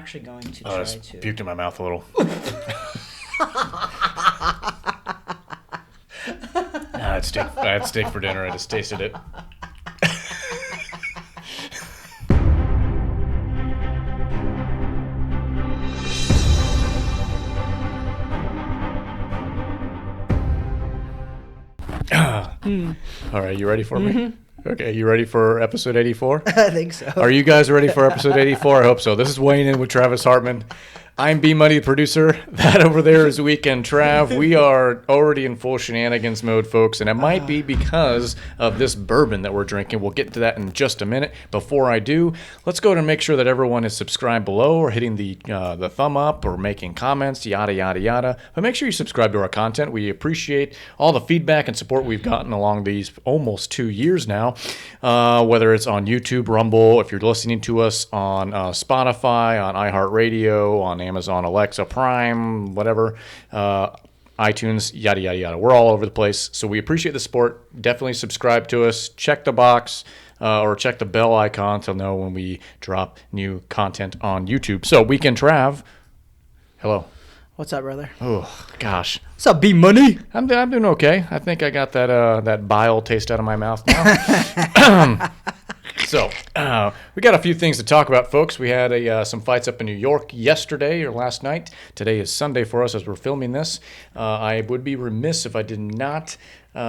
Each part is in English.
Actually going to try just to. puked in my mouth a little. I had steak for dinner. I just tasted it. All right, you ready for me? Okay, you ready for episode 84? I think so. Are you guys ready for episode 84? I hope so. This is Weighing In with Travis Hartman. I'm B Money, the producer. That over there is Weekend Trav. We are already in full shenanigans mode, folks, and it might be because of this bourbon that we're drinking. We'll get to that in just a minute. Before I do, let's go and make sure that everyone is subscribed below or hitting the thumb up or making comments, yada, yada, yada. But make sure you subscribe to our content. We appreciate all the feedback and support we've gotten along these almost 2 years now, whether it's on YouTube, Rumble, if you're listening to us on Spotify, on iHeartRadio, on Amazon Alexa Prime, whatever, iTunes, yada, yada, yada. We're all over the place, so we appreciate the support. Definitely subscribe to us. Check the box or check the bell icon to know when we drop new content on YouTube. So, Weekend Trav, hello. What's up, brother? Oh, gosh. What's up, B Money? I'm doing okay. I think I got that bile taste out of my mouth now. So, we got a few things to talk about, folks. We had some fights up in New York yesterday or last night. Today is Sunday for us as we're filming this. I would be remiss if I did not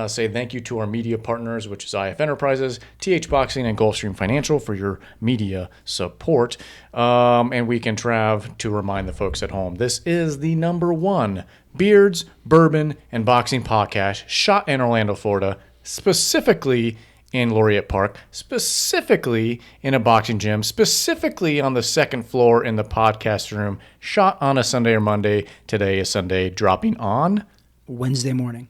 say thank you to our media partners, which is IF Enterprises, TH Boxing, and Gulfstream Financial for your media support. And Weekend Trav to remind the folks at home, this is the #1 beards, bourbon, and boxing podcast shot in Orlando, Florida, specifically in Laureate Park, specifically in a boxing gym, specifically on the second floor in the podcast room, shot on a Sunday or Monday. Today is Sunday, dropping on Wednesday morning.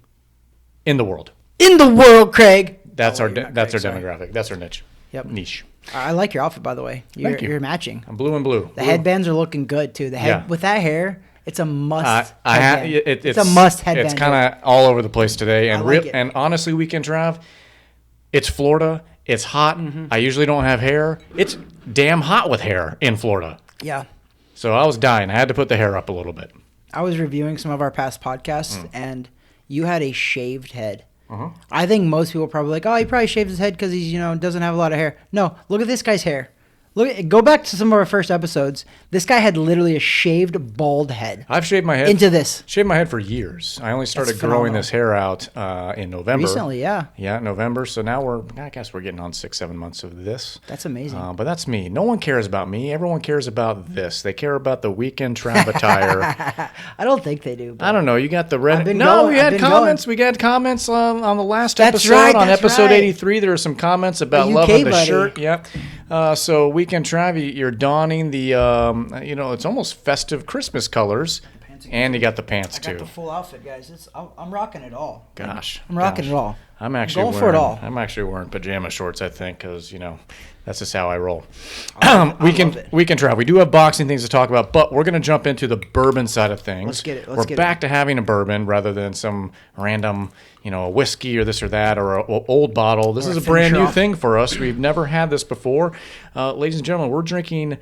in the world. In the world, Craig. That's Oh, our you're not that's Craig, our sorry. demographic. That's our niche. Yep. Niche. I like your outfit, by the way. Thank you. You're matching. I'm blue and blue. The headbands are looking good too. The head Yeah. with that hair, it's a must. Headband. It's a must headband. It's kind of all over the place today, and like it. and honestly, Weekend Trav, it's Florida. It's hot. I usually don't have hair. It's damn hot with hair in Florida. Yeah. So I was dying. I had to put the hair up a little bit. I was reviewing some of our past podcasts, and you had a shaved head. I think most people are probably like, oh, he probably shaved his head because he's, doesn't have a lot of hair. No, look at this guy's hair. Go back to some of our first episodes. This guy had literally a shaved bald head. I've shaved my head. Into this. Shaved my head for years. I only started That's growing phenomenal. this hair out in November. Recently, yeah. Yeah, November. So now I guess we're getting on 6-7 months of this. That's amazing. But that's me. No one cares about me. Everyone cares about this. They care about the Weekend Trav attire. I don't think they do. But I don't know. You got the red. I've been No, going. we I've had been comments. We got comments on the last That's episode. right, On that's episode right. 83, there were some comments about UK loving the buddy. shirt. Yep. So Weekend Trav, you're donning the, it's almost festive Christmas colors, and you got the pants I got too. the full outfit, guys. I'm rocking it all. Gosh, I'm rocking it all. I'm actually going for it all. I'm actually wearing pajama shorts, I think, because that's just how I roll. love Weekend it. Trav. We do have boxing things to talk about, but we're going to jump into the bourbon side of things. Let's get it. We're back to having a bourbon rather than some random, a whiskey or this or that or an old bottle. This is a brand new thing for us. We've never had this before. Ladies and gentlemen, we're drinking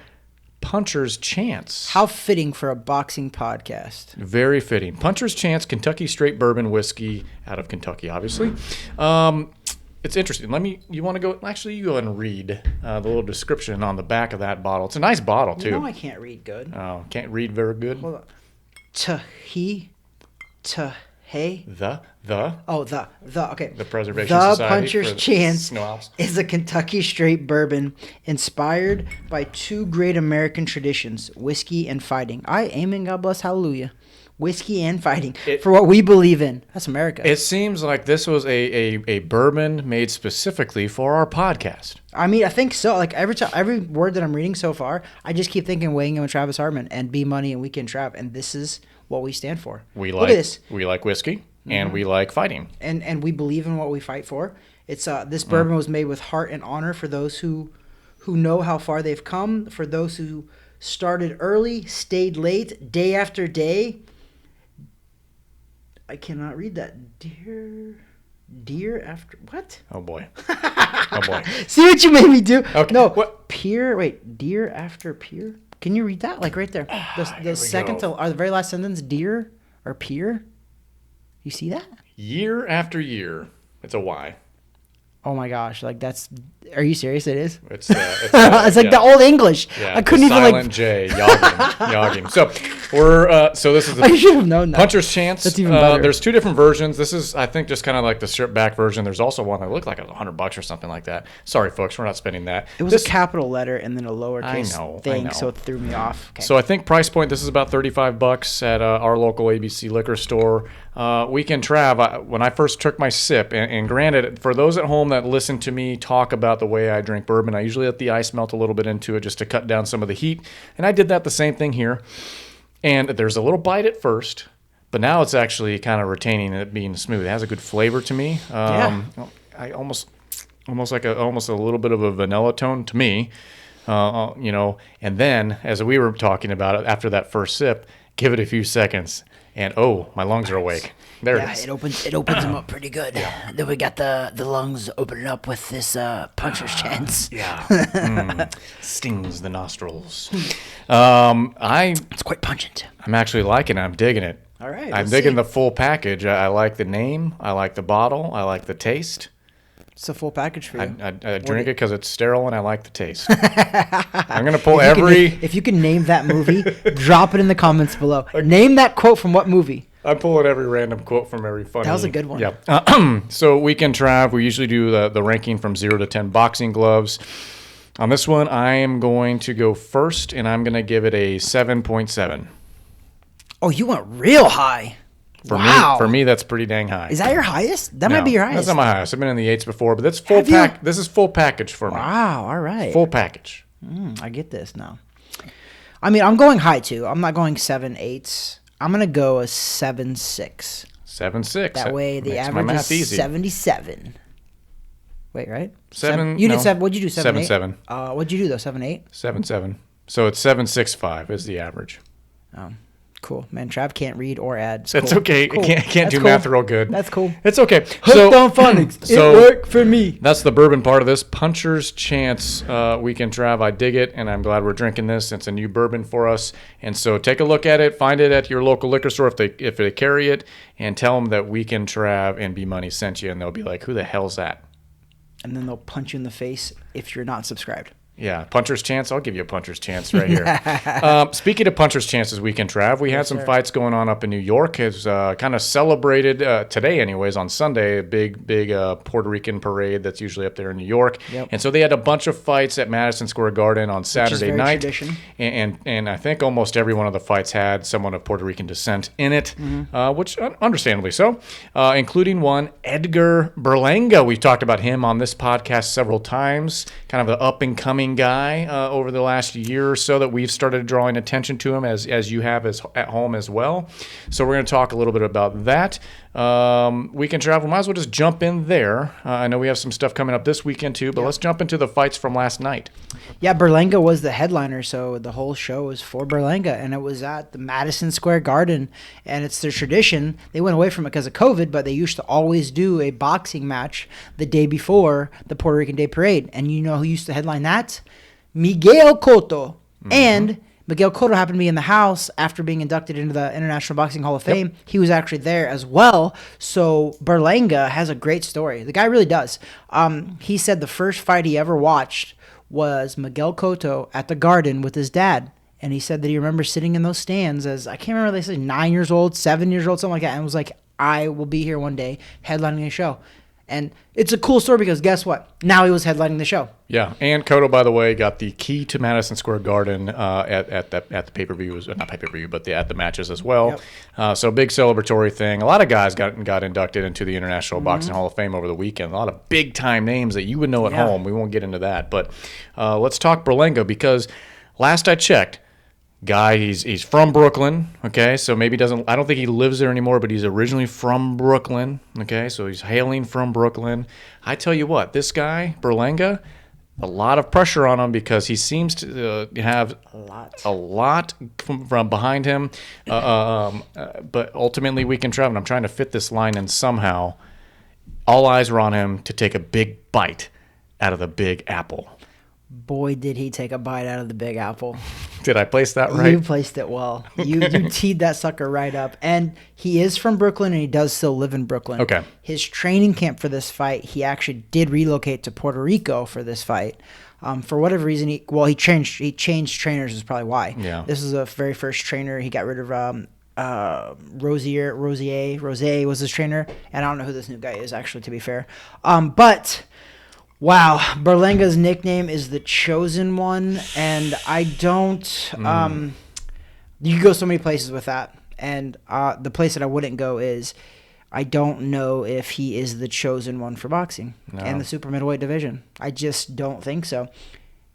Puncher's Chance. How fitting for a boxing podcast. Very fitting. Puncher's Chance, Kentucky Straight Bourbon Whiskey out of Kentucky, obviously. It's interesting. You want to go? Actually, you go ahead and read the little description on the back of that bottle. It's a nice bottle too. I can't read good. Oh, can't read very good. Hold on. Hey. The Okay. The Preservation The Society Puncher's for the Chance Snow Owls. is a Kentucky straight bourbon inspired by two great American traditions, whiskey and fighting. Amen, God bless, hallelujah. Whiskey and fighting for what we believe in. That's America. It seems like this was a bourbon made specifically for our podcast. I mean, I think so. Like every word that I'm reading so far, I just keep thinking Weighing In with Travis Hartman and B Money and Weekend Trav, and this is what we stand for. Look at this. We like whiskey and we like fighting. And we believe in what we fight for. It's this bourbon was made with heart and honor for those who know how far they've come, for those who started early, stayed late, day after day. I cannot read that. Dear after what? Oh boy. Oh boy. See what you made me do? Okay. No. What? Peer. Wait. Dear after peer. Can you read that? Like right there. The second to, or the very last sentence, dear or peer. You see that? Year after year. It's a Y. Oh my gosh! Like that's. Are you serious? It is. It's like the old English. Yeah, I couldn't even silent J, yogging. So we're so this is the I should have known that. Puncher's Chance. That's even better. There's 2 different versions. This is, I think, just kind of like the stripped back version. There's also one that looked like $100 or something like that. Sorry, folks, we're not spending that. It was a capital letter and then a lowercase thing, so it threw me off. Okay. So I think price point. This is about $35 at our local ABC liquor store. Weekend Trav. When I first took my sip, and granted, for those at home that listen to me talk about the way I drink bourbon, I usually let the ice melt a little bit into it just to cut down some of the heat, and I did that the same thing here. And there's a little bite at first, but now it's actually kind of retaining it being smooth. It has a good flavor to me. I almost like a little bit of a vanilla tone to me. And then as we were talking about it after that first sip, give it a few seconds, and my lungs are awake. There it is. It opens them up pretty good. Yeah. Then we got the lungs opening up with this Puncher's Chance. Yeah. Stings the nostrils. It's quite pungent. I'm actually liking it. I'm digging it. All right. I'm digging the full package. I like the name. I like the bottle. I like the taste. It's a full package for you. I drink it because it's sterile and I like the taste. I'm going to pull if you can name that movie, drop it in the comments below. Name that quote from what movie? I'm pulling every random quote from every funny. That was a good one. Yeah. So Weekend Trav, we usually do the ranking from 0 to 10 boxing gloves. On this one, I am going to go first, and I'm going to give it a 7.7. Oh, you went real high. For me, that's pretty dang high. Is that your highest? That might be your highest. That's not my highest. I've been in the 8s before, but that's full pack. This is full package for me. Wow, all right. Full package. I get this now. I mean, I'm going high too. I'm not going 7 8s. I'm gonna go a 7.6. 7.6. That way, the average is 77. Wait, right? 7. You did 7. What'd you do? 7 7. What'd you do though? 7 8. 7.7. So it's 7.65 is the average. Oh. Cool, man. Trav can't read or add. That's okay. Cool. Can't do math real good. That's cool. It's okay. Hooked on phonics. It worked for me. That's the bourbon part of this. Puncher's Chance Weekend Trav. I dig it, and I'm glad we're drinking this. It's a new bourbon for us, and so take a look at it. Find it at your local liquor store if they carry it, and tell them that Weekend Trav and B Money sent you, and they'll be like, "Who the hell's that?" And then they'll punch you in the face if you're not subscribed. Yeah, Puncher's Chance. I'll give you a Puncher's Chance right here. Speaking of Puncher's Chances, Weekend Trav, we had some fights going on up in New York. It's kind of celebrated today, anyways, on Sunday, a big Puerto Rican parade that's usually up there in New York. Yep. And so they had a bunch of fights at Madison Square Garden on Saturday night. Tradition. And I think almost every one of the fights had someone of Puerto Rican descent in it, which understandably so, including one, Edgar Berlanga. We've talked about him on this podcast several times, kind of the up-and-coming guy over the last year or so that we've started drawing attention to him as you have at home as well. So we're going to talk a little bit about that. Weekend Travel, might as well just jump in there. I know we have some stuff coming up this weekend too, but let's jump into the fights from last night. Yeah, Berlanga was the headliner, so the whole show was for Berlanga, and it was at the Madison Square Garden, and it's their tradition. They went away from it because of COVID, but they used to always do a boxing match the day before the Puerto Rican Day Parade, and you know who used to headline that? Miguel Cotto. And Miguel Cotto happened to be in the house after being inducted into the International Boxing Hall of Fame. Yep. He was actually there as well. So Berlanga has a great story. The guy really does. He said the first fight he ever watched was Miguel Cotto at the Garden with his dad. And he said that he remembers sitting in those stands as, I can't remember, they said 9 years old, 7 years old, something like that. And was like, I will be here one day headlining a show. And it's a cool story because guess what? Now he was headlining the show. Yeah, and Cotto, by the way, got the key to Madison Square Garden at the pay-per-view, not pay-per-view, but at the matches as well. Yep. So a big celebratory thing. A lot of guys got inducted into the International Boxing Hall of Fame over the weekend. A lot of big-time names that you would know at home. We won't get into that. But let's talk Berlanga because last I checked, guy, he's from Brooklyn, okay, so maybe I don't think he lives there anymore, but he's originally from Brooklyn, okay, so he's hailing from Brooklyn. I tell you what, this guy, Berlanga, a lot of pressure on him because he seems to have a lot from behind him, but ultimately Weekend Travel, and I'm trying to fit this line in somehow, all eyes were on him to take a big bite out of the Big Apple. Boy, did he take a bite out of the Big Apple. Did I place that right? You placed it well. You teed that sucker right up. And he is from Brooklyn, and he does still live in Brooklyn. Okay. His training camp for this fight, he actually did relocate to Puerto Rico for this fight. For whatever reason, he changed trainers is probably why. Yeah. This is the very first trainer. He got rid of Rosier was his trainer, and I don't know who this new guy is actually, to be fair. But wow, Berlanga's nickname is the Chosen One, and I don't. You could go so many places with that, and the place that I wouldn't go is I don't know if he is the chosen one for boxing and the super middleweight division. I just don't think so.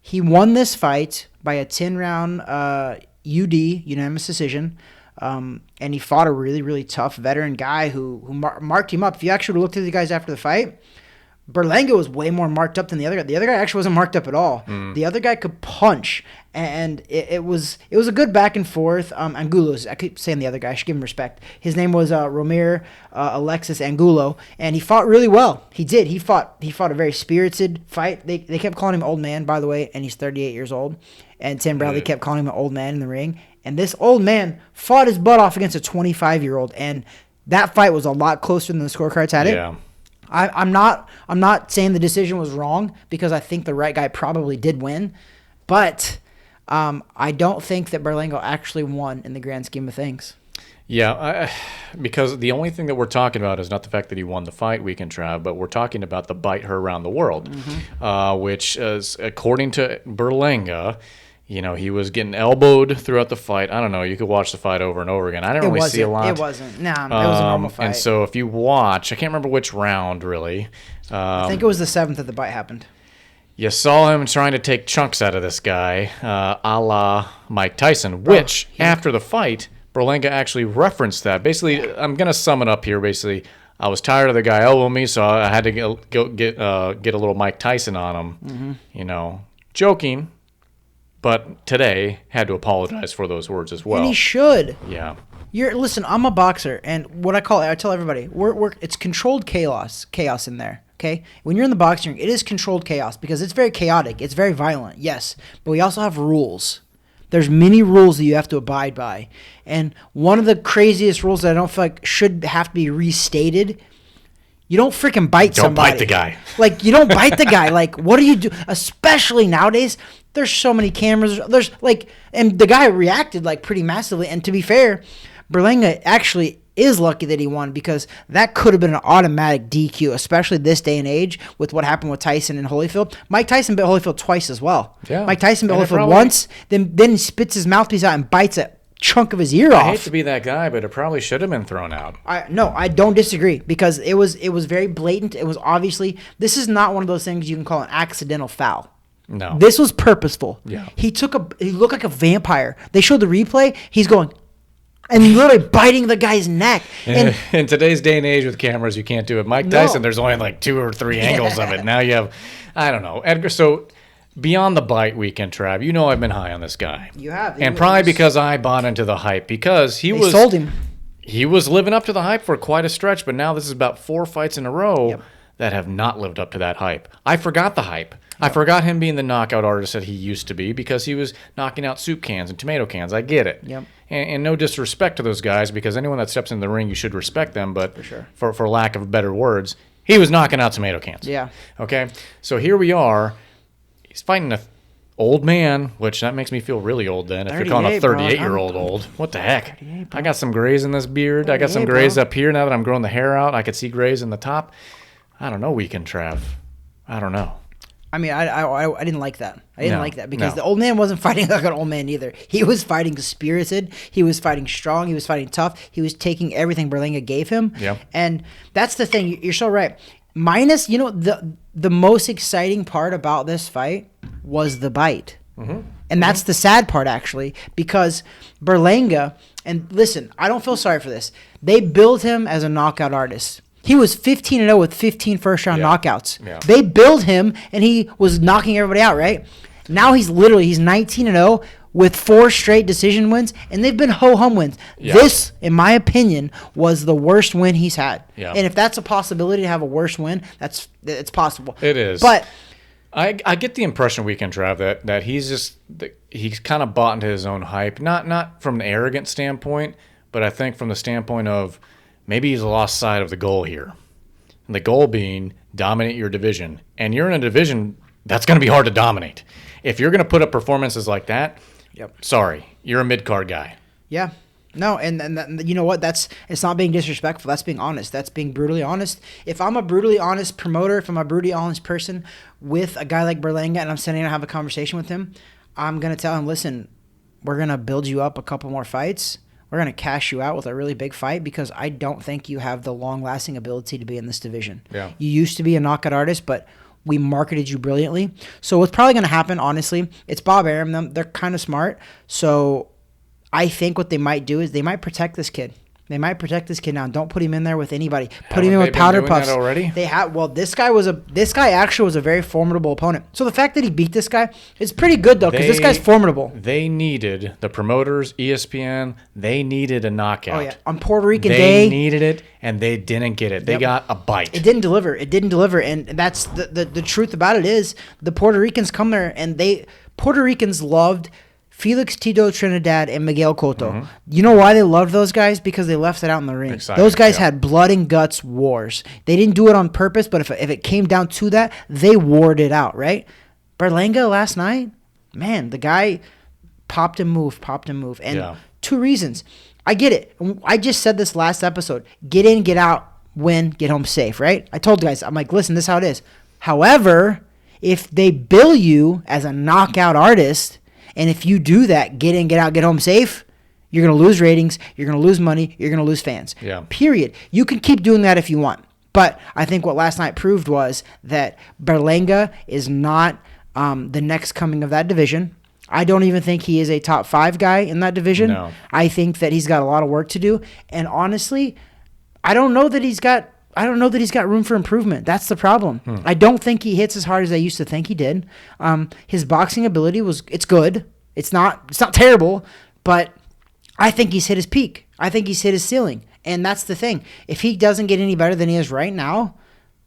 He won this fight by a 10-round UD, unanimous decision, and he fought a really, really tough veteran guy who marked him up. If you actually looked at the guys after the fight, Berlanga was way more marked up than the other guy. The other guy actually wasn't marked up at all. The other guy could punch, and it was a good back and forth. Angulo's, I keep saying the other guy, I should give him respect. His name was Alexis Angulo, and he fought really well. He did. He fought a very spirited fight. They kept calling him old man, by the way, and he's 38 years old. And Tim Bradley kept calling him an old man in the ring. And this old man fought his butt off against a 25-year-old, and that fight was a lot closer than the scorecards had it. Yeah. I'm not saying the decision was wrong, because I think the right guy probably did win, but I don't think that Berlanga actually won in the grand scheme of things. Yeah, because the only thing that we're talking about is not the fact that he won the fight, Weekend Trav, but we're talking about the bite her around the world, which is, according to Berlanga, you know, he was getting elbowed throughout the fight. I don't know. You could watch the fight over and over again. I didn't really see a lot. It wasn't. No, it was a normal fight. And so if you watch, I can't remember which round, really. I think it was the 7th that the bite happened. You saw him trying to take chunks out of this guy, a la Mike Tyson, which, after the fight, Berlanga actually referenced that. Basically, I'm going to sum it up here. Basically, I was tired of the guy elbowing me, so I had to go get a little Mike Tyson on him. You know, joking. But today had to apologize for those words as well. And he should. Yeah. Listen, I'm a boxer, and what I tell everybody, it's controlled chaos in there. Okay, when you're in the boxing ring, it is controlled chaos because it's very chaotic, it's very violent. Yes, but we also have rules. There's many rules that you have to abide by, and one of the craziest rules that I don't feel like should have to be restated. You don't freaking bite somebody. Don't bite the guy. Like, you don't bite the guy. Like, what do you do? Especially nowadays, there's so many cameras. There's, like, and the guy reacted, like, pretty massively. And to be fair, Berlanga actually is lucky that he won, because that could have been an automatic DQ, especially this day and age with what happened with Tyson and Holyfield. Mike Tyson bit Holyfield twice as well. Yeah. Mike Tyson bit Holyfield once, then he spits his mouthpiece out and bites it. Chunk of his ear off. I hate to be that guy, but it probably should have been thrown out. No, I don't disagree, because it was very blatant. It was obviously, this is not one of those things you can call an accidental foul. No. This was purposeful. Yeah. He looked like a vampire. They showed the replay. He's going and literally biting the guy's neck. And in today's day and age with cameras, you can't do it. Mike Tyson, there's only like 2 or 3 angles of it. Now you have, I don't know, Edgar. So beyond the bite, Weekend Trav, you know I've been high on this guy. You have. And probably because I bought into the hype, because they sold him. He was living up to the hype for quite a stretch, but now this is about 4 fights in a row that have not lived up to that hype. I forgot the hype. I forgot him being the knockout artist that he used to be, because he was knocking out soup cans and tomato cans. I get it. Yep. And no disrespect to those guys, because anyone that steps in the ring, you should respect them, but for lack of better words, he was knocking out tomato cans. Yeah. Okay? So here we are. He's fighting an old man, which that makes me feel really old then. If you're calling a 38-year-old old. What the heck? I got some grays in this beard. I got some grays up here now that I'm growing the hair out. I could see grays in the top. I don't know, Weekend Trav. I don't know. I mean, I didn't like that. I didn't like that, because the old man wasn't fighting like an old man either. He was fighting spirited. He was fighting strong. He was fighting tough. He was taking everything Berlanga gave him. Yeah. And that's the thing. You're so right. Minus, the most exciting part about this fight was the bite. And that's the sad part, actually, because Berlanga, and listen, I don't feel sorry for this. They billed him as a knockout artist. He was 15-0 with 15 first-round knockouts. Yeah. They billed him, and he was knocking everybody out, right? Now he's 19-0 with 4 straight decision wins, and they've been ho-hum wins. Yeah. This, in my opinion, was the worst win he's had. Yeah. And if that's a possibility to have a worse win, it's possible. It is. But I get the impression, Weekend Trav, that he's kind of bought into his own hype. Not from an arrogant standpoint, but I think from the standpoint of maybe he's lost sight of the goal here. And the goal being dominate your division. And you're in a division that's going to be hard to dominate. If you're going to put up performances like that, sorry, you're a mid-card guy. Yeah. No, and you know what? It's not being disrespectful. That's being honest. That's being brutally honest. If I'm a brutally honest promoter, if I'm a brutally honest person with a guy like Berlanga and I'm sitting down to have a conversation with him, I'm going to tell him, listen, we're going to build you up a couple more fights. We're going to cash you out with a really big fight because I don't think you have the long-lasting ability to be in this division. Yeah. You used to be a knockout artist, but we marketed you brilliantly. So what's probably going to happen, honestly, it's Bob Arum. They're kind of smart. So I think what they might do is they might protect this kid. They might protect this kid now. Don't put him in there with anybody. Put him in with powder puffs. That already? They have. Well, this guy actually was a very formidable opponent. So the fact that he beat this guy is pretty good though, because this guy's formidable. They needed the promoters, ESPN. They needed a knockout. Oh yeah, on Puerto Rican Day, they needed it, and they didn't get it. They got a bite. It didn't deliver. And that's the truth about it is the Puerto Ricans come there and Puerto Ricans loved Felix Tito Trinidad and Miguel Cotto. Mm-hmm. You know why they loved those guys? Because they left it out in the ring. Exciting, those guys had blood and guts wars. They didn't do it on purpose, but if it came down to that, they warred it out, right? Berlanga last night, man, the guy popped and moved. And 2 reasons. I get it. I just said this last episode. Get in, get out, win, get home safe, right? I told guys, I'm like, listen, this is how it is. However, if they bill you as a knockout artist, and if you do that, get in, get out, get home safe, you're going to lose ratings, you're going to lose money, you're going to lose fans. Yeah. Period. You can keep doing that if you want. But I think what last night proved was that Berlanga is not the next coming of that division. I don't even think he is a top 5 guy in that division. No. I think that he's got a lot of work to do. And honestly, I don't know that he's got room for improvement. That's the problem. I don't think he hits as hard as I used to think he did. His boxing ability it's good. It's not terrible, but I think he's hit his peak. I think he's hit his ceiling. And that's the thing. If he doesn't get any better than he is right now,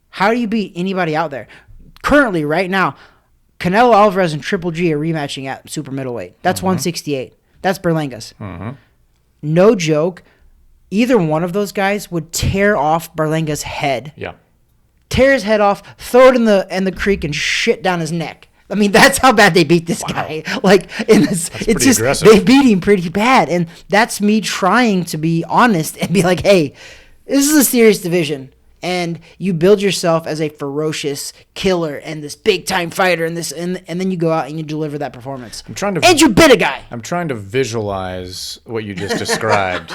how do you beat anybody out there? Currently, right now, Canelo Alvarez and Triple G are rematching at super middleweight. That's 168. That's Berlanga's. No joke. Either one of those guys would tear off Berlanga's head. Yeah. Tear his head off, throw it in the creek, and shit down his neck. I mean, that's how bad they beat this guy. Like, it's just aggressive. They beat him pretty bad, and that's me trying to be honest and be like, hey, this is a serious division, and you build yourself as a ferocious killer and this big time fighter, and then you go out and you deliver that performance. And you bit a guy. I'm trying to visualize what you just described.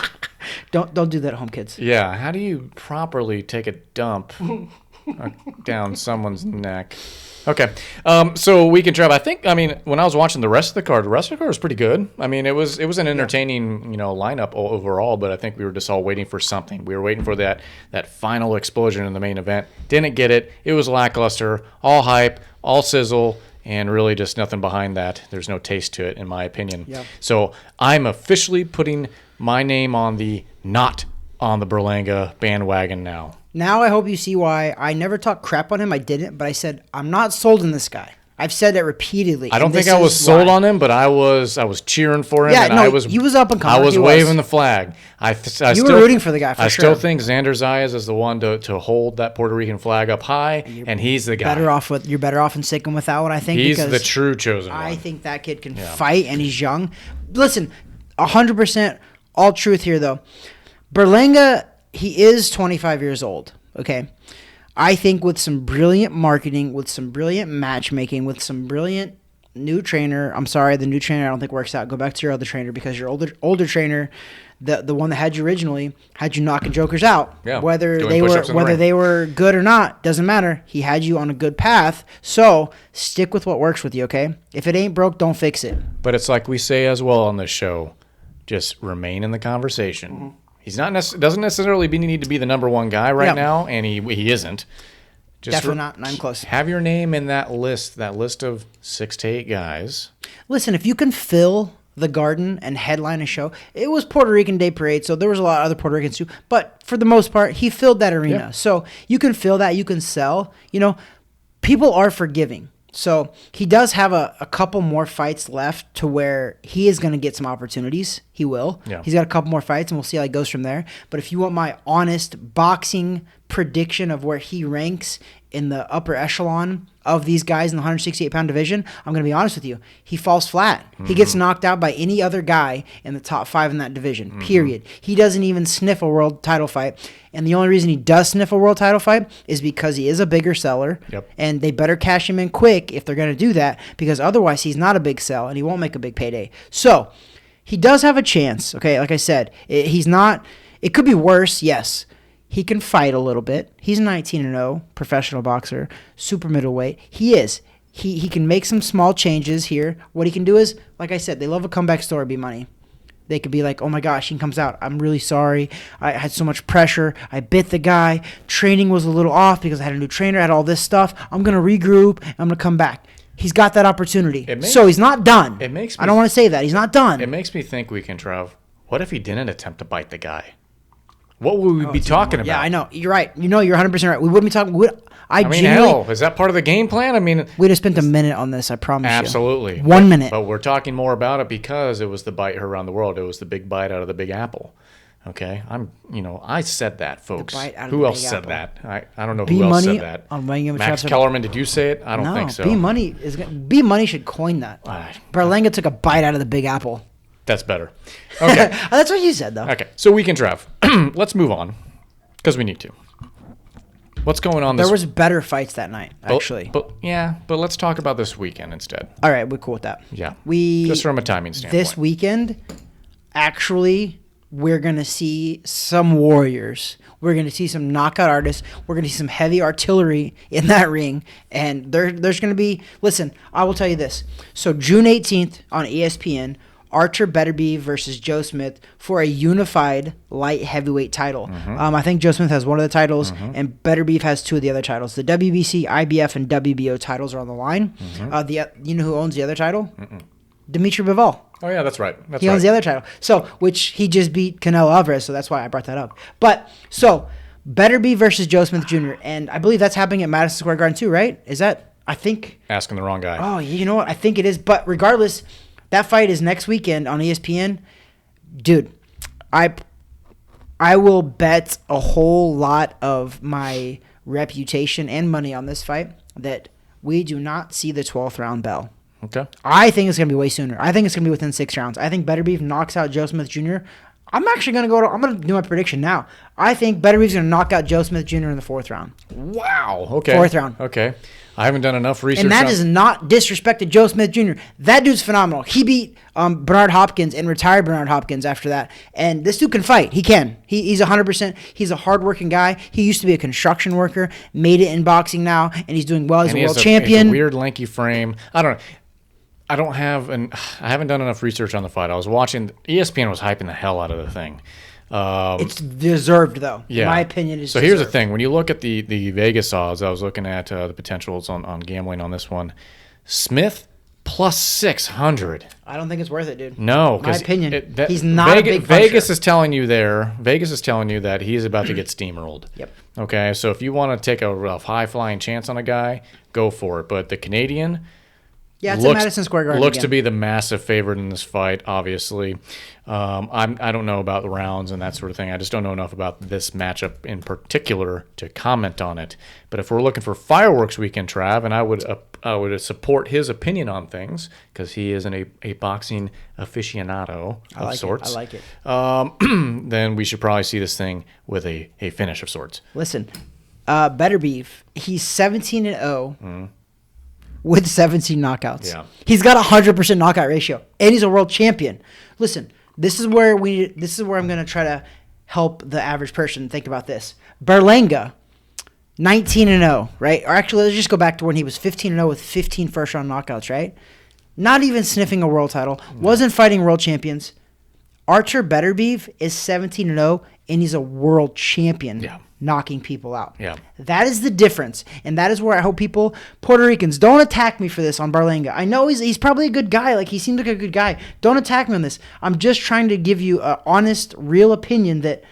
Don't do that at home, kids. Yeah, how do you properly take a dump down someone's neck? Okay, so we can try. I mean, when I was watching the rest of the card was pretty good. I mean, it was an entertaining, lineup overall. But I think we were just all waiting for something. We were waiting for that final explosion in the main event. Didn't get it. It was lackluster, all hype, all sizzle, and really just nothing behind that. There's no taste to it, in my opinion. Yep. So I'm officially putting my name on the not on the Berlanga bandwagon now. Now I hope you see why I never talked crap on him. I didn't, but I said I'm not sold on this guy. I've said that repeatedly. I don't think I was sold on him, but I was cheering for him. Yeah, and he was up and coming. I was waving the flag. You were rooting for the guy, for sure. I still think Xander Zayas is the one to hold that Puerto Rican flag up high, and he's the guy. You're better off in sticking with that one, I think. He's the true chosen one. I think that kid can fight, and he's young. Listen, 100% all truth here, though. Berlanga, he is 25 years old, okay? I think with some brilliant marketing, with some brilliant matchmaking, with some brilliant new trainer. I'm sorry, the new trainer I don't think works out. Go back to your other trainer because your older trainer, the one that had you originally, had you knocking jokers out. Yeah, whether they were good or not, doesn't matter. He had you on a good path. So stick with what works with you, okay? If it ain't broke, don't fix it. But it's like we say as well on this show, just remain in the conversation. Mm-hmm. He's doesn't necessarily need to be the number one guy right now, and he isn't. Just definitely not, and I'm close. Have your name in that list of 6 to 8 guys. Listen, if you can fill the Garden and headline a show, it was Puerto Rican Day Parade, so there was a lot of other Puerto Ricans too, but for the most part, he filled that arena. Yeah. So you can fill that, you can sell. People are forgiving. So he does have a couple more fights left to where he is going to get some opportunities. He will. Yeah. He's got a couple more fights, and we'll see how it goes from there. But if you want my honest boxing prediction of where he ranks in the upper echelon of these guys in the 168-pound division, I'm going to be honest with you. He falls flat. He gets knocked out by any other guy in the top 5 in that division, period. He doesn't even sniff a world title fight. And the only reason he does sniff a world title fight is because he is a bigger seller. Yep. And they better cash him in quick if they're going to do that, because otherwise he's not a big sell and he won't make a big payday. So he does have a chance. Okay, like I said, he's not – it could be worse, yes. He can fight a little bit. He's 19-0, professional boxer, super middleweight. He is. He can make some small changes here. What he can do is, like I said, they love a comeback story, B-Money. They could be like, oh my gosh, he comes out. I'm really sorry. I had so much pressure. I bit the guy. Training was a little off because I had a new trainer. I had all this stuff. I'm going to regroup. I'm going to come back. He's got that opportunity. So he's not done. I don't want to say that. He's not done. It makes me think, Weekend Trav, what if he didn't attempt to bite the guy? What would we be talking about? Yeah, I know. You're right. You know, you're 100% right. We wouldn't be talking. I mean, hell, is that part of the game plan? I mean, we'd have spent a minute on this, I promise you. Absolutely. 1 minute. But we're talking more about it because it was the bite around the world. It was the big bite out of the Big Apple. Okay? I said that, folks. Who else said that? I don't know who else said that. Max Kellerman, did you say it? I don't think so. B-Money should coin that. Berlanga took a bite out of the Big Apple. That's better. Okay. That's what you said, though. Okay. So Weekend Trav. Let's move on because we need to. What's going on There was better fights that night, actually. But let's talk about this weekend instead. All right, we're cool with that. Yeah. Just from a timing standpoint. This weekend, actually, we're going to see some warriors. We're going to see some knockout artists. We're going to see some heavy artillery in that ring. And there's going to be... Listen, I will tell you this. So June 18th on ESPN... Artur Beterbiev versus Joe Smith for a unified light heavyweight title. I think Joe Smith has one of the titles, and Beterbiev has 2 of the other titles. The WBC, IBF, and WBO titles are on the line. You know who owns the other title? Dimitri Bivol. Oh, yeah, that's right. He owns the other title. So, which he just beat Canelo Alvarez, so that's why I brought that up. But, so, Beterbiev versus Joe Smith Jr., and I believe that's happening at Madison Square Garden too, right? Is that, I think... Asking the wrong guy. Oh, you know what? I think it is. But regardless... That fight is next weekend on ESPN. Dude, I will bet a whole lot of my reputation and money on this fight that we do not see the 12th round bell. Okay. I think it's going to be way sooner. I think it's going to be within 6 rounds. I think Beterbiev knocks out Joe Smith Jr. I'm actually going to I'm going to do my prediction now. I think Beterbiev's going to knock out Joe Smith Jr. in the 4th round. Wow. Okay. 4th round. Okay. I haven't done enough research. And that is not disrespected Joe Smith Jr. That dude's phenomenal. He beat Bernard Hopkins and retired Bernard Hopkins after that. And this dude can fight. He can. He's 100%. He's a hardworking guy. He used to be a construction worker, made it in boxing now, and he's doing well. He's a world champion. He has a weird, lanky frame. I don't know. I haven't done enough research on the fight. I was watching. ESPN was hyping the hell out of the thing. It's deserved, though. Yeah. In my opinion, it's Here's the thing. When you look at the Vegas odds, I was looking at the potentials on gambling on this one. Smith plus 600. I don't think it's worth it, dude. No. In my opinion, he's not a big puncher. Vegas is telling you that he's about to get steamrolled. Yep. Okay, so if you want to take a rough, high-flying chance on a guy, go for it. But the Canadian... Yeah, it's at Madison Square Garden. Looks to be the massive favorite in this fight, obviously. I don't know about the rounds and that sort of thing. I just don't know enough about this matchup in particular to comment on it. But if we're looking for fireworks weekend, Trav, and I would support his opinion on things because he is a boxing aficionado of sorts. I like it. Then we should probably see this thing with a finish of sorts. Listen, Beterbiev, he's 17-0. With 17 knockouts. Yeah. He's got a 100% knockout ratio. And he's a world champion. Listen, this is where I'm going to try to help the average person think about this. Berlanga, 19-0, right? Or actually, let's just go back to when he was 15-0 with 15 first-round knockouts, right? Not even sniffing a world title. Wasn't fighting world champions. Artur Beterbiev is 17-0, and he's a world champion. Yeah. Knocking people out. Yeah. That is the difference. And that is where I hope people, Puerto Ricans, don't attack me for this on Berlanga. I know he's probably a good guy. Like, he seems like a good guy. Don't attack me on this. I'm just trying to give you an honest, real opinion that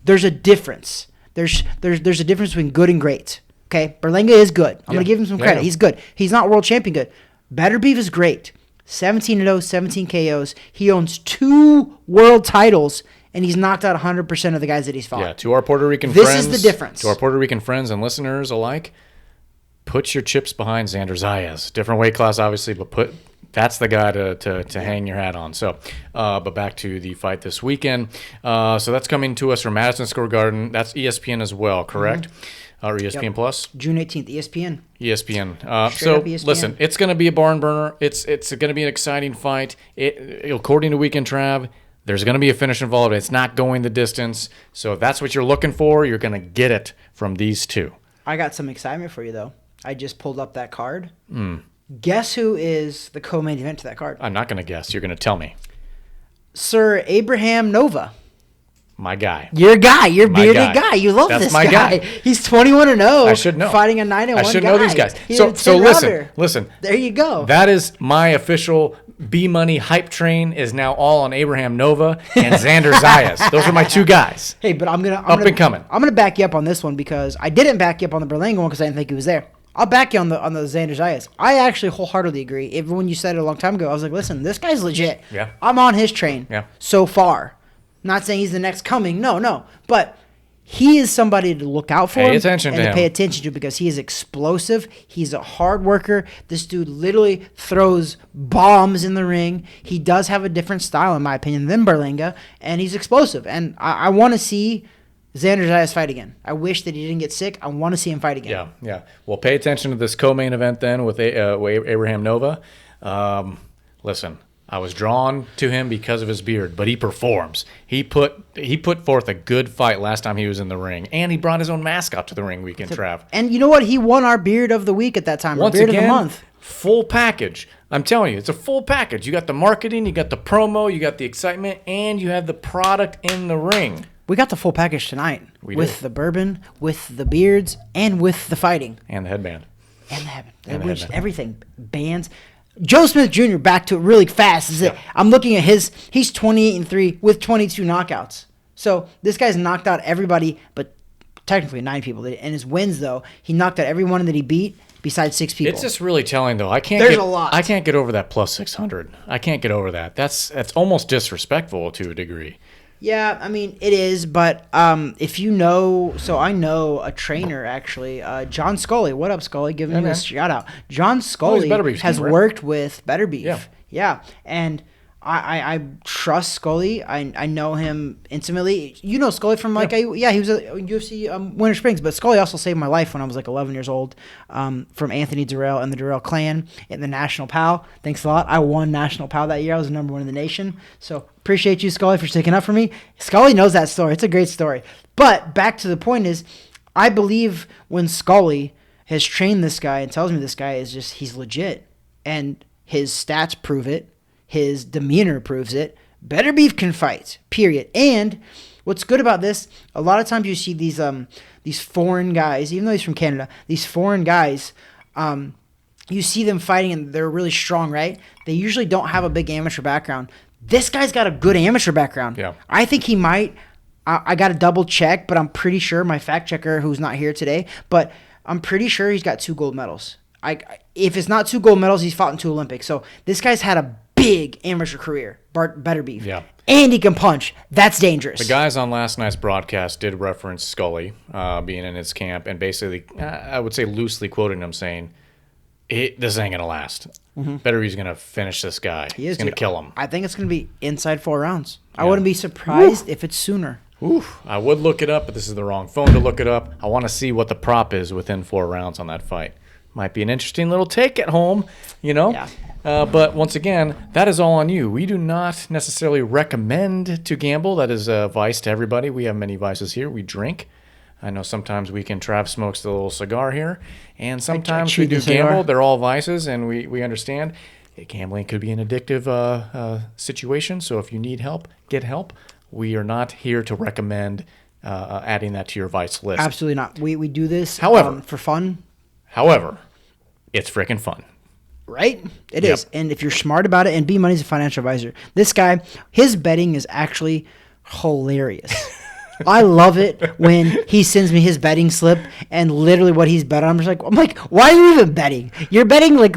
there's a difference. There's a difference between good and great. Okay, Berlanga is good. I'm going to give him some credit. Yeah. He's good. He's not world champion good. Beterbiev is great. 17-0, 17 KOs. He owns 2 world titles, and he's knocked out 100% of the guys that he's fought. Yeah, to our Puerto Rican this friends. This is the difference. To our Puerto Rican friends and listeners alike, put your chips behind Xander Zayas. Different weight class, obviously, but that's the guy to hang your hat on. So, but back to the fight this weekend. So that's coming to us from Madison Square Garden. That's ESPN as well, correct? Or ESPN Plus? June 18th, ESPN. ESPN. So ESPN. Listen, it's going to be a barn burner. It's going to be an exciting fight. According to Weekend Trav, there's going to be a finish involved. It's not going the distance. So if that's what you're looking for, you're going to get it from these two. I got some excitement for you, though. I just pulled up that card. Guess who is the co-main event to that card? I'm not going to guess. You're going to tell me. Sir Abraham Nova. My guy. Your guy. Your bearded guy. You love That's this my guy. He's 21-0. I should know. Fighting a 9-1 guy. I should know these guys. He's So listen. There you go. That is my official B-Money hype train is now all on Abraham Nova and Xander Zayas. Those are my 2 guys. Hey, but I'm up and coming. I'm gonna back you up on this one because I didn't back you up on the Berlanga one because I didn't think he was there. I'll back you on the Xander Zayas. I actually wholeheartedly agree. Even when you said it a long time ago, I was like, listen, this guy's legit. Yeah. I'm on his train. Yeah. So far. Not saying he's the next coming. No. But he is somebody to look out for. Pay attention to him. Pay attention to because he is explosive. He's a hard worker. This dude literally throws bombs in the ring. He does have a different style, in my opinion, than Berlanga, and he's explosive. And I want to see Xander Zayas fight again. I wish that he didn't get sick. I want to see him fight again. Yeah. Well, pay attention to this co-main event then with Abraham Nova. Listen, I was drawn to him because of his beard, but he performs. He put forth a good fight last time he was in the ring, and he brought his own mascot to the ring weekend, Trav. And you know what? He won our beard of the week at that time. Once beard again, of the month. Full package. I'm telling you, it's a full package. You got the marketing, you got the promo, you got the excitement, and you have the product in the ring. We got the full package tonight with the bourbon, with the beards, and with the fighting. And the headband. And the headband. Everything. Bands. Joe Smith Jr. back to it really fast. I'm looking at he's 28-3 with 22 knockouts. So this guy's knocked out everybody, but technically 9 people. In his wins, though, he knocked out everyone that he beat besides 6 people. It's just really telling, though. I can't get over that plus 600. I can't get over that. That's almost disrespectful to a degree. Yeah, I mean, it is, but if you know, so I know a trainer, actually, John Scully. What up, Scully? Giving him a shout out. John Scully has worked with Beterbiev. Yeah, and I trust Scully. I know him intimately. You know Scully from he was at UFC Winter Springs, but Scully also saved my life when I was like 11 years old from Anthony Durrell and the Durrell clan in the National PAL. Thanks a lot. I won National PAL that year. I was number 1 in the nation. So appreciate you, Scully, for sticking up for me. Scully knows that story. It's a great story. But back to the point is, I believe when Scully has trained this guy and tells me this guy is just, he's legit. And his stats prove it. His demeanor proves it. Beterbiev can fight, period. And what's good about this, a lot of times you see these foreign guys, even though he's from Canada, these foreign guys, you see them fighting and they're really strong, right? They usually don't have a big amateur background. This guy's got a good amateur background. Yeah. I think he might. I got to double check, but I'm pretty sure, my fact checker who's not here today, but I'm pretty sure he's got 2 gold medals. If it's not 2 gold medals, he's fought in 2 Olympics. So this guy's had a big amateur career, Beterbiev. Yeah. And he can punch. That's dangerous. The guys on last night's broadcast did reference Scully being in his camp and basically, I would say loosely quoting him saying, this ain't going to last. Beterbiev's going to finish this guy. He's going to kill him. I think it's going to be inside 4 rounds. Yeah. I wouldn't be surprised if it's sooner. I would look it up, but this is the wrong phone to look it up. I want to see what the prop is within 4 rounds on that fight. Might be an interesting little take at home, Yeah. But once again, that is all on you. We do not necessarily recommend to gamble. That is a vice to everybody. We have many vices here. We drink. I know sometimes Trav smokes the little cigar here, and sometimes we do gamble. They're all vices, and we understand. Gambling could be an addictive situation, so if you need help, get help. We are not here to recommend adding that to your vice list. Absolutely not. We do this for fun. However, it's freaking fun. Right? It is. And if you're smart about it, and B-Money's a financial advisor. This guy, his betting is actually hilarious. I love it when he sends me his betting slip and literally what he's bet on. I'm like, why are you even betting? You're betting like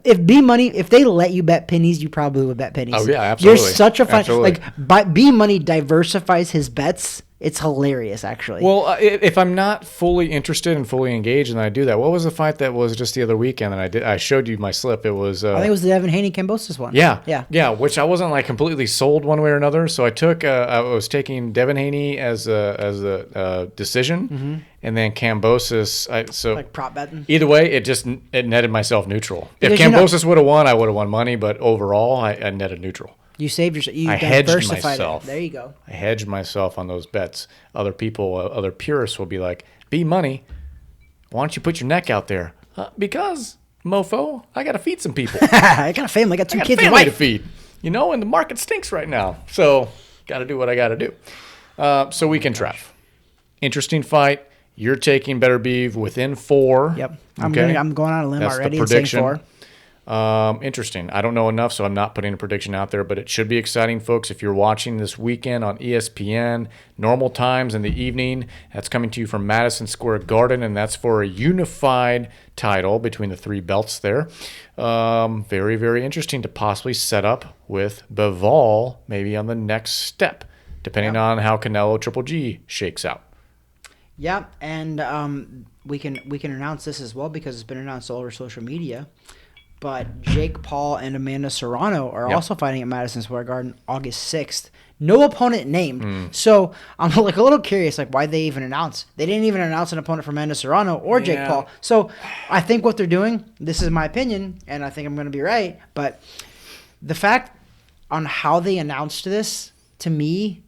if B Money, if they let you bet pennies, you probably would bet pennies. Oh yeah, absolutely. You're such a fun Absolutely. like. B Money diversifies his bets. It's hilarious, actually. Well, if I'm not fully interested and fully engaged, and I do that, what was the fight that was just the other weekend? And I showed you my slip. It was. I think it was the Devin Haney-Kambosos one. Yeah. Which I wasn't like completely sold one way or another. So I was taking Devin Haney as a decision, and then Kambosos. So like prop betting. Either way, it netted myself neutral. Because if Kambosos would have won, I would have won money. But overall, I netted neutral. You saved yourself. You I hedged diversified myself. it. There you go. I hedged myself on those bets. Other people, other purists will be like, B Money, why don't you put your neck out there? Because, mofo, I got to feed some people. I got a family. I got two kids and a family to wife. feed. And the market stinks right now. So, got to do what I got to do. So, weekend trap. Interesting fight. You're taking Beterbiev within 4. Yep. Okay? I'm going on a limb That's already the and saying prediction. 4. Interesting. I don't know enough, so I'm not putting a prediction out there, but it should be exciting, folks. If you're watching this weekend on ESPN, normal times in the evening, that's coming to you from Madison Square Garden, and that's for a unified title between the 3 belts there. Very, very interesting to possibly set up with Bivol maybe on the next step, depending on how Canelo Triple G shakes out. Yeah, and we can announce this as well because it's been announced all over social media. But Jake Paul and Amanda Serrano are also fighting at Madison Square Garden August 6th. No opponent named. So I'm like a little curious, like why they even announced. They didn't even announce an opponent for Amanda Serrano or Jake Paul. So I think what they're doing, this is my opinion, and I think I'm going to be right, but the fact on how they announced this, to me,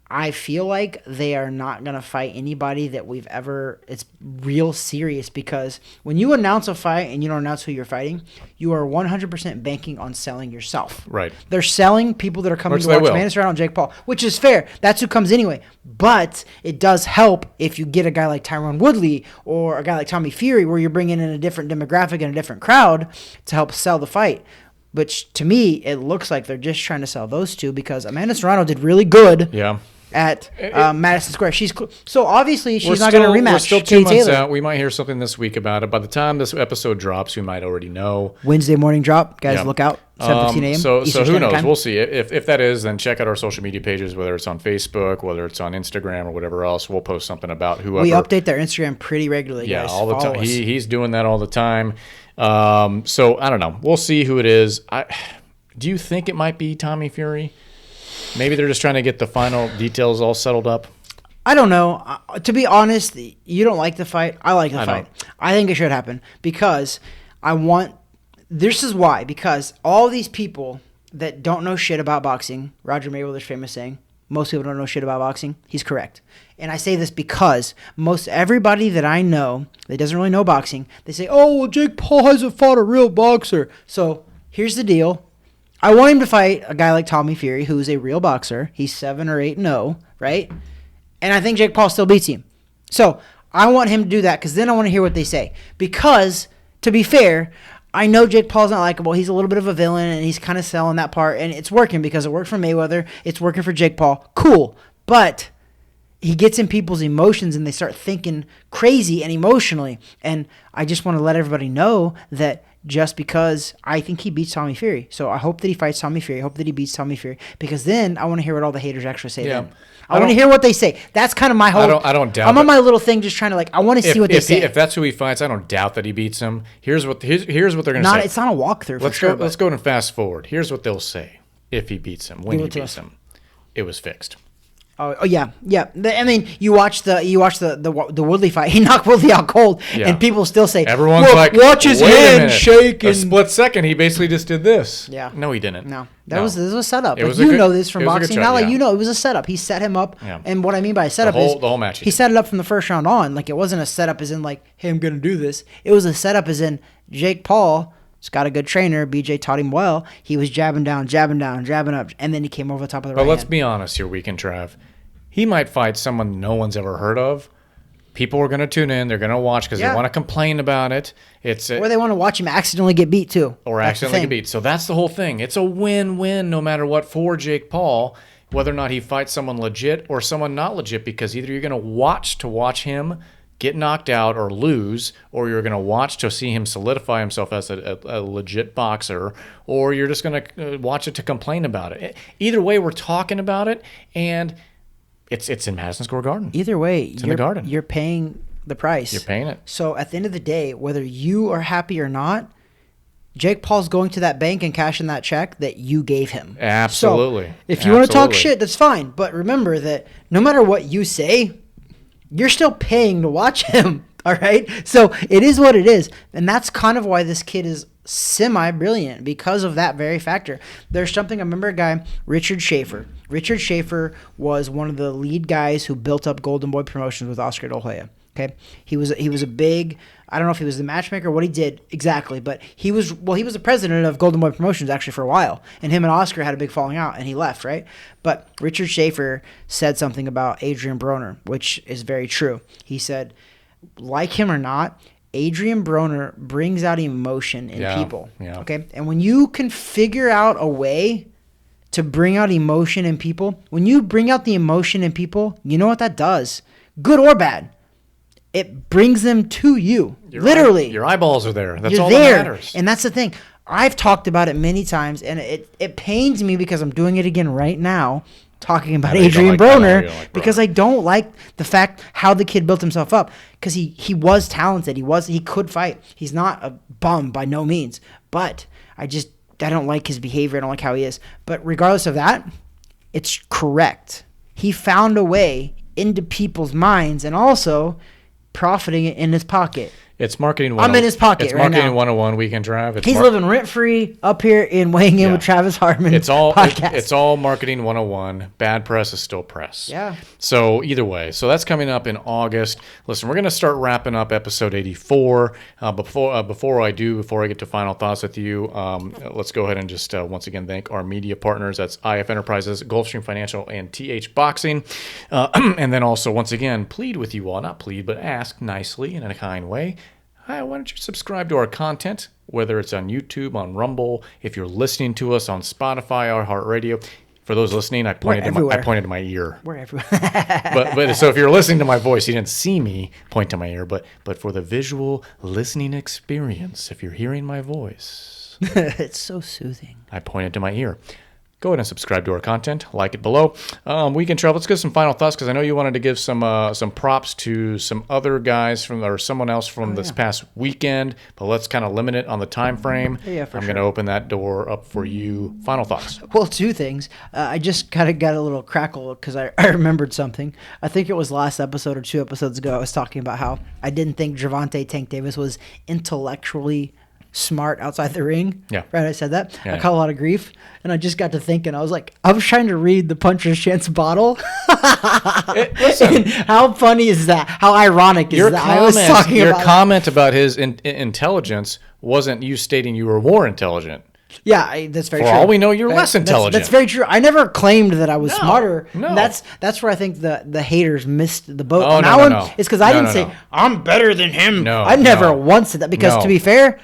I feel like they are not going to fight anybody that we've ever – it's real serious because when you announce a fight and you don't announce who you're fighting, you are 100% banking on selling yourself. Right. They're selling people that are coming to watch Amanda Serrano and Jake Paul, which is fair. That's who comes anyway. But it does help if you get a guy like Tyron Woodley or a guy like Tommy Fury where you're bringing in a different demographic and a different crowd to help sell the fight. Which, to me, it looks like they're just trying to sell those two because Amanda Serrano did really good. Yeah. At Madison Square. So obviously she's not going to rematch. We're still 2 Katie months Taylor. out. We might hear something this week about it. By the time this episode drops, we might already know. Wednesday morning drop. Guys, look out. 7:15 a.m. So Eastern who Standard knows? Time. We'll see. If that is, then check out our social media pages, whether it's on Facebook, whether it's on Instagram, or whatever else. We'll post something about whoever. We update their Instagram pretty regularly, yeah, guys. all the Follow time. us. He's doing that all the time. So I don't know. We'll see who it is. Do you think it might be Tommy Fury? Maybe they're just trying to get the final details all settled up. I don't know. To be honest, you don't like the fight. I like the fight. I think it should happen because this is why. Because all these people that don't know shit about boxing, Roger Mayweather's famous saying, most people don't know shit about boxing. He's correct. And I say this because most everybody that I know that doesn't really know boxing, they say, oh, well, Jake Paul hasn't fought a real boxer. So here's the deal. I want him to fight a guy like Tommy Fury, who's a real boxer. He's 7 or 8-0, right? And I think Jake Paul still beats him. So I want him to do that because then I want to hear what they say. Because, to be fair, I know Jake Paul's not likable. He's a little bit of a villain, and he's kind of selling that part. And it's working because it worked for Mayweather. It's working for Jake Paul. Cool. But he gets in people's emotions, and they start thinking crazy and emotionally. And I just want to let everybody know that just because I think he beats Tommy Fury. So I hope that he fights Tommy Fury. I hope that he beats Tommy Fury. Because then I want to hear what all the haters actually say then. I want to hear what they say. That's kind of my whole... I don't doubt I'm on my little thing just trying to I want to see what they say. If that's who he fights, I don't doubt that he beats him. Here's what they're going to say. It's not a walkthrough for sure. Let's go and fast forward. Here's what they'll say if he beats him, when he beats him. It was fixed. Oh yeah. I mean, you watch the Woodley fight. He knocked Woodley out cold, and people still say, everyone's like, watch his hand shake. A split second, he basically just did this. Yeah. No, he didn't. No, this was a setup. It was know this from boxing. Not yeah. it was a setup. He set him up, and what I mean by a setup is the whole match. He set it up from the first round on. Like it wasn't a setup as in like, hey, I'm gonna do this. It was a setup as in Jake Paul. He's got a good trainer. BJ taught him well. He was jabbing down, jabbing up, and then he came over the top of the right hand. But let's be honest here, Weekend Trav. He might fight someone no one's ever heard of. People are going to tune in. They're going to watch because they want to complain about it. Or they want to watch him accidentally get beat, too. Or accidentally get beat. So that's the whole thing. It's a win-win no matter what for Jake Paul. whether or not he fights someone legit or someone not legit, because either you're going to watch him get knocked out or lose, or you're going to watch to see him solidify himself as a legit boxer, or you're just going to watch it to complain about it. Either way, we're talking about it, and it's in Madison Square Garden. Either way, it's in the Garden. You're paying the price. You're paying it. So at the end of the day, whether you are happy or not, Jake Paul's going to that bank and cashing that check that you gave him. Absolutely. So if you want to talk shit, that's fine. But remember that no matter what you say, you're still paying to watch him. All right? So it is what it is. And that's kind of why this kid is semi-brilliant, because of that very factor. There's something, I remember a guy, Richard Schaefer. Richard Schaefer was one of the lead guys who built up Golden Boy Promotions with Oscar De La Hoya. Okay, he was a big, I don't know if he was the matchmaker, what he did exactly, but he was the president of Golden Boy Promotions actually for a while, and him and Oscar had a big falling out, and he left, right? But Richard Schaefer said something about Adrian Broner, which is very true. He said, like him or not, Adrian Broner brings out emotion in people. Yeah. Okay, and when you can figure out a way to bring out emotion in people, when you bring out the emotion in people, you know what that does, good or bad. It brings them to you, literally. Your eyeballs are there. That's all that matters. And that's the thing. I've talked about it many times, and it pains me because I'm doing it again right now, talking about Adrian Broner, because I don't like the fact how the kid built himself up, because he was talented. He could fight. He's not a bum by no means, but I don't like his behavior. I don't like how he is. But regardless of that, it's correct. He found a way into people's minds, and also profiting it in his pocket. It's marketing. I'm in his pocket right now. It's marketing 101 Weekend Drive. He's living rent free up here in Weighing In with Travis Hartman. It's all marketing 101. Bad press is still press. Yeah. So either way, so that's coming up in August. Listen, we're going to start wrapping up episode 84. Before I get to final thoughts with you, let's go ahead and just once again thank our media partners. That's IF Enterprises, Gulfstream Financial, and TH Boxing. And then also once again plead with you all, not plead, but ask nicely and in a kind way. Hi, why don't you subscribe to our content, whether it's on YouTube, on Rumble, if you're listening to us on Spotify or iHeartRadio. For those listening, I pointed to my ear. We're everywhere. but so if you're listening to my voice, you didn't see me point to my ear, but for the visual listening experience, if you're hearing my voice, it's so soothing. I pointed to my ear. Go ahead and subscribe to our content. Like it below. Weekend Travel. Let's get some final thoughts, because I know you wanted to give some props to some other guys or someone else from this past weekend, but let's kind of limit it on the time frame. Yeah, for I'm sure. going to open that door up for you. Final thoughts. Well, two things. I just kind of got a little crackle because I remembered something. I think it was last episode or 2 episodes ago. I was talking about how I didn't think Gervonta Tank Davis was intellectually smart outside the ring. Yeah. Right, I said that. Yeah. I caught a lot of grief, and I just got to thinking. I was like, I was trying to read the Puncher's Chance bottle. Listen. How funny is that? How ironic is that? Your comment about his intelligence wasn't you stating you were more intelligent. Yeah, that's very true. For all we know, you're less intelligent. That's very true. I never claimed that I was smarter. No. That's where I think the haters missed the boat. Oh, on that one. It's because I didn't say I'm better than him. No, I never once said that, because to be fair,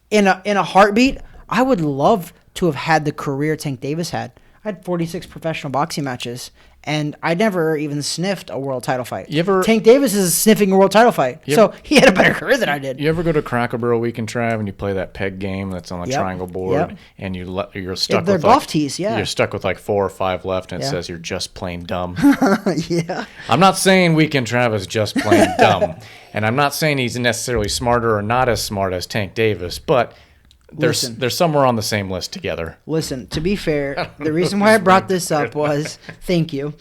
in a heartbeat, I would love to have had the career Tank Davis had. I had 46 professional boxing matches, and I never even sniffed a world title fight. Tank Davis is sniffing a world title fight, so he had a better career than I did. You ever go to Cracker Barrel Weekend Trav and you play that peg game that's on the triangle board, and you're stuck with golf tees, you're stuck with like 4 or 5 left, and it says you're just plain dumb. Yeah. I'm not saying Weekend Trav is just plain dumb, and I'm not saying he's necessarily smarter or not as smart as Tank Davis, but they're somewhere on the same list together. Listen, to be fair, the reason why I brought this up was, thank you.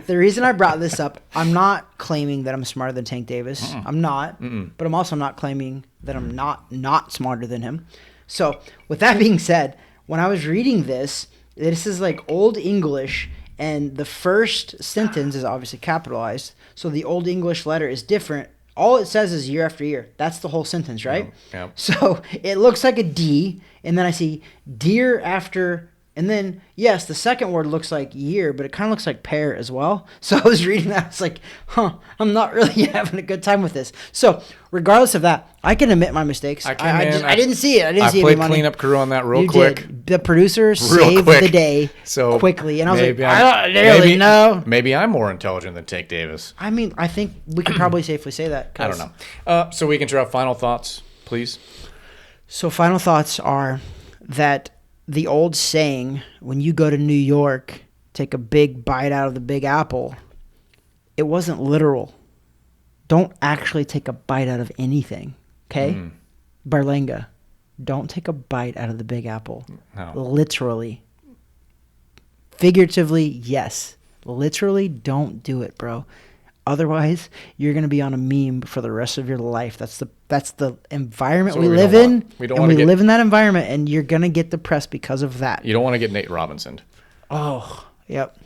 The reason I brought this up, I'm not claiming that I'm smarter than Tank Davis. I'm not. But I'm also not claiming that I'm not smarter than him. So with that being said, when I was reading this is like Old English, and the first sentence is obviously capitalized. So the Old English letter is different. All it says is year after year. That's the whole sentence, right? Yeah. So it looks like a D, and then I see deer after And then, yes, the second word looks like year, but it kind of looks like pear as well. So I was reading that. I was like, I'm not really having a good time with this. So regardless of that, I can admit my mistakes. I didn't see it. I played cleanup crew on that real quick. Did. The producer saved the day quickly. And I was like, I don't really know. Maybe I'm more intelligent than Tank Davis. I mean, I think we could probably safely say that. I don't know. So we can try final thoughts, please. So final thoughts are that the old saying, when you go to New York, take a big bite out of the Big Apple, it wasn't literal. Don't actually take a bite out of anything, okay? Berlanga, don't take a bite out of the Big Apple. No. Literally. Figuratively, yes. Literally, don't do it, bro. Otherwise, you're going to be on a meme for the rest of your life. That's the environment we live in. We live in that environment, and you're going to get depressed because of that. You don't want to get Nate Robinson. Oh, yep.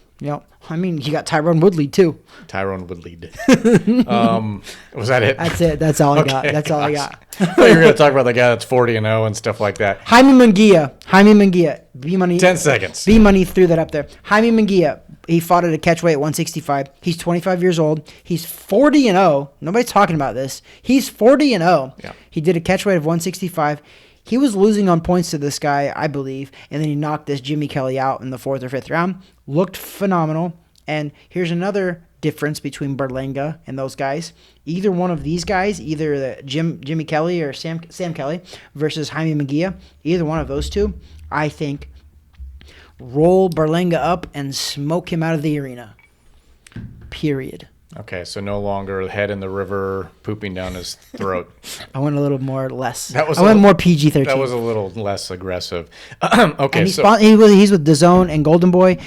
I mean, you got Tyrone Woodley, too. Tyrone Woodley. Was that it? That's it. That's all I got. That's all I got. I thought you were going to talk about the guy that's 40-0 and stuff like that. Jaime Munguia. B-Money. 10 seconds. B-Money threw that up there. Jaime Munguia. He fought at a catchweight at 165. He's 25 years old. He's 40-0. Nobody's talking about this. He's 40-0. Yeah. He did a catchweight of 165. He was losing on points to this guy, I believe, and then he knocked this Jimmy Kelly out in the 4th or 5th round. Looked phenomenal. And here's another difference between Berlanga and those guys. Either one of these guys, either the Jimmy Kelly or Sam Kelly versus Jaime Munguia, either one of those two, I think, roll Berlanga up and smoke him out of the arena. Period. Okay, so no longer head in the river, pooping down his throat. I went a little more less. I went more PG-13. That was a little less aggressive. Okay, and he's with DAZN and Golden Boy.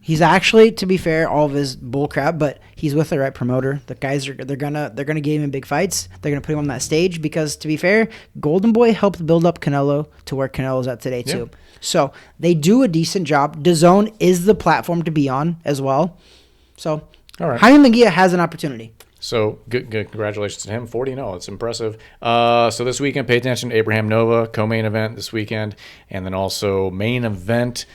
He's actually, to be fair, all of his bull crap, but he's with the right promoter. The guys they're gonna give him big fights. They're gonna put him on that stage because, to be fair, Golden Boy helped build up Canelo to where Canelo's at today too. Yeah. So they do a decent job. DAZN is the platform to be on as well. So all right. Jaime Munguia has an opportunity. So good congratulations to him. 40-0. It's impressive. So this weekend, pay attention to Abraham Nova, co-main event this weekend, and then also main event.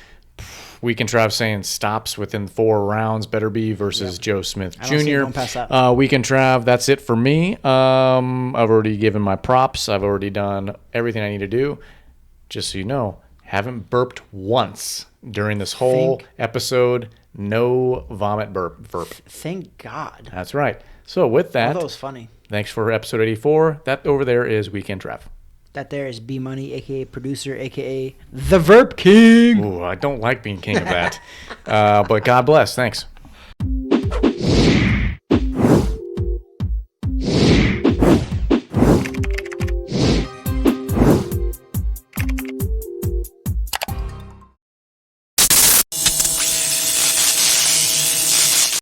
Weekend Trav saying stops within 4 rounds. Better be versus Joe Smith Jr. Weekend Trav, that's it for me. I've already given my props. I've already done everything I need to do. Just so you know, haven't burped once during this whole episode. No vomit burp. Thank God. That's right. So with that, that was funny. Thanks for episode 84. That over there is Weekend Trav. That there is B-Money, a.k.a. producer, a.k.a. the Verb King. Ooh, I don't like being king of that. But God bless. Thanks.